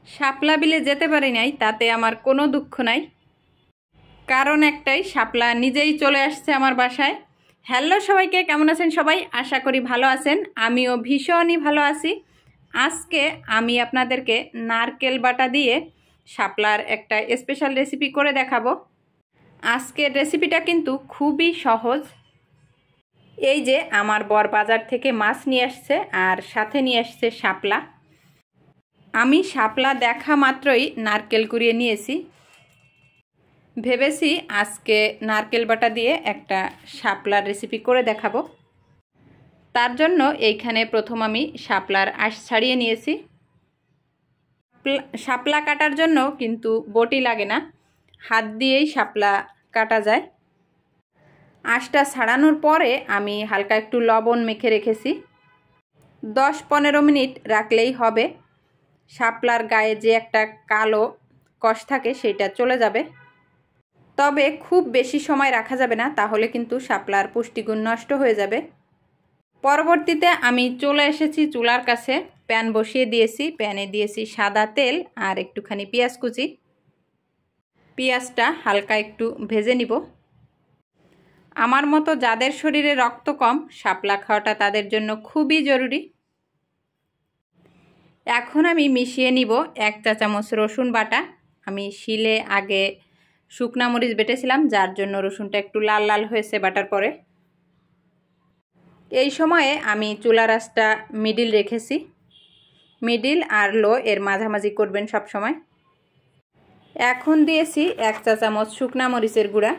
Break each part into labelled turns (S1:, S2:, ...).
S1: শাপলা বিলে যেতে পারি নাই, তাতে আমার কোনো দুঃখ নাই। কারণ একটাই, শাপলা নিজেই চলে আসছে আমার বাসায়। হ্যালো সবাইকে, কেমন আছেন সবাই? আশা করি ভালো আছেন। আমিও ভীষণই ভালো আছি। আজকে আমি আপনাদেরকে নারকেল বাটা দিয়ে শাপলার একটা স্পেশাল রেসিপি করে দেখাবো। আজকের রেসিপিটা কিন্তু খুবই সহজ। এই যে আমার বর বাজার থেকে মাছ নিয়ে আসছে আর সাথে নিয়ে আসছে শাপলা। আমি শাপলা দেখা মাত্রই নারকেল কুড়িয়ে নিয়েছি। ভেবেছি আজকে নারকেল বাটা দিয়ে একটা শাপলার রেসিপি করে দেখাবো। তার জন্য এইখানে প্রথম আমি শাপলার আঁশ ছাড়িয়ে নিয়েছি। শাপলা কাটার জন্য কিন্তু বটি লাগে না, হাত দিয়েই শাপলা কাটা যায়। আঁশটা ছাড়ানোর পরে আমি হালকা একটু লবণ মেখে রেখেছি। 10-15 মিনিট রাখলেই হবে। শাপলার গায়ে যে একটা কালো কষ থাকে সেটা চলে যাবে। তবে খুব বেশি সময় রাখা যাবে না, তাহলে কিন্তু শাপলার পুষ্টিগুণ নষ্ট হয়ে যাবে। পরবর্তীতে আমি চলে এসেছি চুলার কাছে, প্যান বসিয়ে দিয়েছি। প্যানে দিয়েছি সাদা তেল আর একটুখানি পেঁয়াজ কুচি। পেঁয়াজটা হালকা একটু ভেজে নিব। আমার মতো যাদের শরীরে রক্ত কম, শাপলা খাওয়াটা তাদের জন্য খুবই জরুরি। এখন আমি মিশিয়ে নিব 1 চা চামচ রসুন বাটা। আমি শিলে আগে শুকনা মরিচ বেটেছিলাম, যার জন্য রসুনটা একটু লাল লাল হয়েছে বাটার পরে। এই সময়ে আমি চুলার আঁচটা মিডিল রেখেছি। মিডিল আর লো এর মাঝামাঝি করবেন সব সময়। এখন দিয়েছি 1 চা চামচ শুকনা মরিচের গুঁড়া।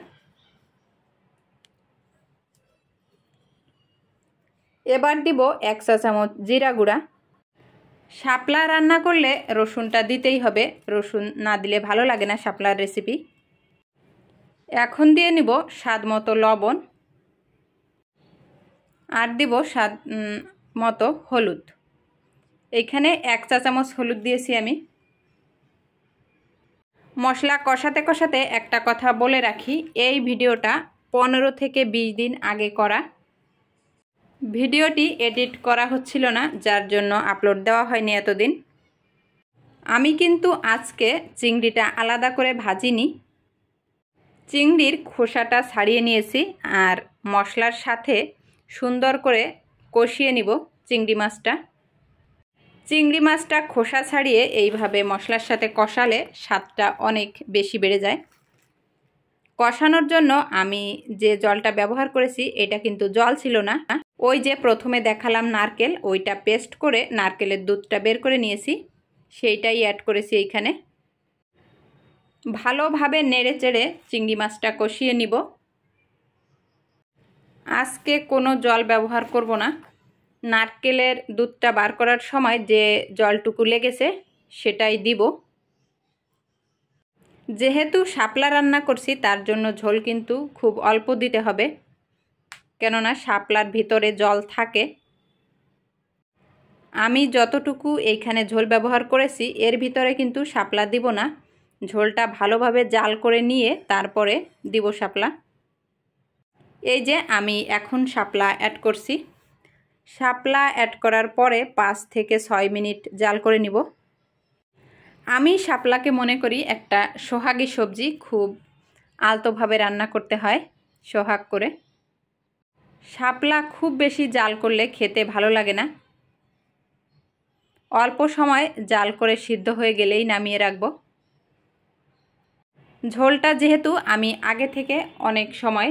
S1: এবার দিব 1 চা চামচ জিরা গুঁড়া। শাপলা রান্না করলে রসুনটা দিতেই হবে, রসুন না দিলে ভালো লাগে না শাপলার রেসিপি। এখন দিয়ে নিব স্বাদ মতো লবণ আর দিব স্বাদ মতো হলুদ। এইখানে 1 চা চামচ হলুদ দিয়েছি আমি। মশলা কষাতে কষাতে একটা কথা বলে রাখি, এই ভিডিওটা 15 থেকে 20 দিন আগে করা। ভিডিওটি এডিট করা হচ্ছিল না, যার জন্য আপলোড দেওয়া হয়নি এতদিন। আমি কিন্তু আজকে চিংড়িটা আলাদা করে ভাজিনি। চিংড়ির খোসাটা ছাড়িয়ে নিয়েছি আর মশলার সাথে সুন্দর করে কষিয়ে নিব চিংড়ি মাছটা। চিংড়ি মাছটা খোসা ছাড়িয়ে এইভাবে মশলার সাথে কষালে স্বাদটা অনেক বেশি বেড়ে যায়। কষানোর জন্য আমি যে জলটা ব্যবহার করেছি এটা কিন্তু জল ছিল না, ওই যে প্রথমে দেখালাম নারকেল, ওইটা পেস্ট করে নারকেলের দুধটা বের করে নিয়েছি, সেইটাই অ্যাড করেছি এইখানে। ভালোভাবে নেড়ে চেড়ে চিংড়ি মাছটা কষিয়ে নিব। আজকে কোনো জল ব্যবহার করব না। নারকেলের দুধটা বার করার সময় যে জলটুকু লেগেছে সেটাই দিব। যেহেতু শাপলা রান্না করছি, তার জন্য ঝোল কিন্তু খুব অল্প দিতে হবে, কেননা শাপলার ভিতরে জল থাকে। আমি যতটুকু এইখানে ঝোল ব্যবহার করেছি এর ভিতরে কিন্তু শাপলা দিব না। ঝোলটা ভালোভাবে জাল করে নিয়ে তারপরে দিব শাপলা। এই যে আমি এখন শাপলা অ্যাড করছি। শাপলা অ্যাড করার পরে 5 থেকে 6 মিনিট জাল করে নিব। আমি শাপলাকে মনে করি একটা সোহাগী সবজি, খুব আলতোভাবে রান্না করতে হয়, সোহাগ করে। শাপলা খুব বেশি জাল করলে খেতে ভালো লাগে না। অল্প সময় জাল করে সিদ্ধ হয়ে গেলেই নামিয়ে রাখব। ঝোলটা যেহেতু আমি আগে থেকে অনেক সময়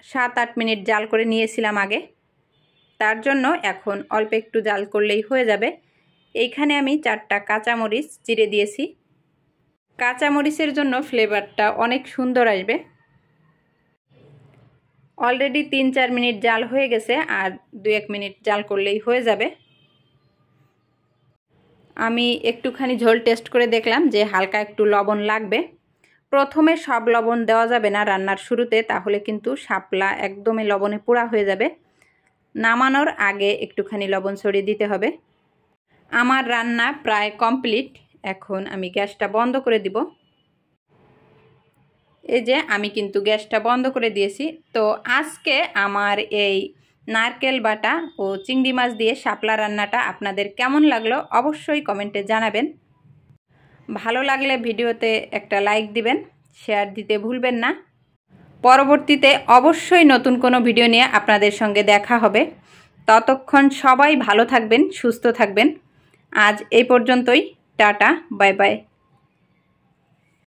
S1: 7-8 মিনিট জাল করে নিয়েছিলাম আগে, তার জন্য এখন অল্প একটু জাল করলেই হয়ে যাবে। এইখানে আমি 4টা কাঁচামরিচ চিড়ে দিয়েছি। কাঁচামরিচের জন্য ফ্লেভারটা অনেক সুন্দর আসবে। অলরেডি 3-4 মিনিট জাল হয়ে গেছে, আর 2-1 মিনিট জাল করলেই হয়ে যাবে। আমি একটুখানি ঝোল টেস্ট করে দেখলাম যে হালকা একটু লবণ লাগবে। প্রথমে সব লবণ দেওয়া যাবে না রান্নার শুরুতে, তাহলে কিন্তু শাপলা একদমই লবণে পোড়া হয়ে যাবে। নামানোর আগে একটুখানি লবণ ছড়িয়ে দিতে হবে। আমার রান্না প্রায় কমপ্লিট। এখন আমি গ্যাসটা বন্ধ করে দিব। এই যে আমি কিন্তু গ্যাসটা বন্ধ করে দিয়েছি। তো আজকে আমার এই নারকেল বাটা ও চিংড়ি মাছ দিয়ে শাপলা রান্নাটা আপনাদের কেমন লাগলো অবশ্যই কমেন্টে জানাবেন। ভালো লাগলে ভিডিওতে একটা লাইক দিবেন, শেয়ার দিতে ভুলবেন না। পরবর্তীতে অবশ্যই নতুন কোনো ভিডিও নিয়ে আপনাদের সঙ্গে দেখা হবে। ততক্ষণ সবাই ভালো থাকবেন, সুস্থ থাকবেন। আজ এই পর্যন্তই। Tata, bye bye.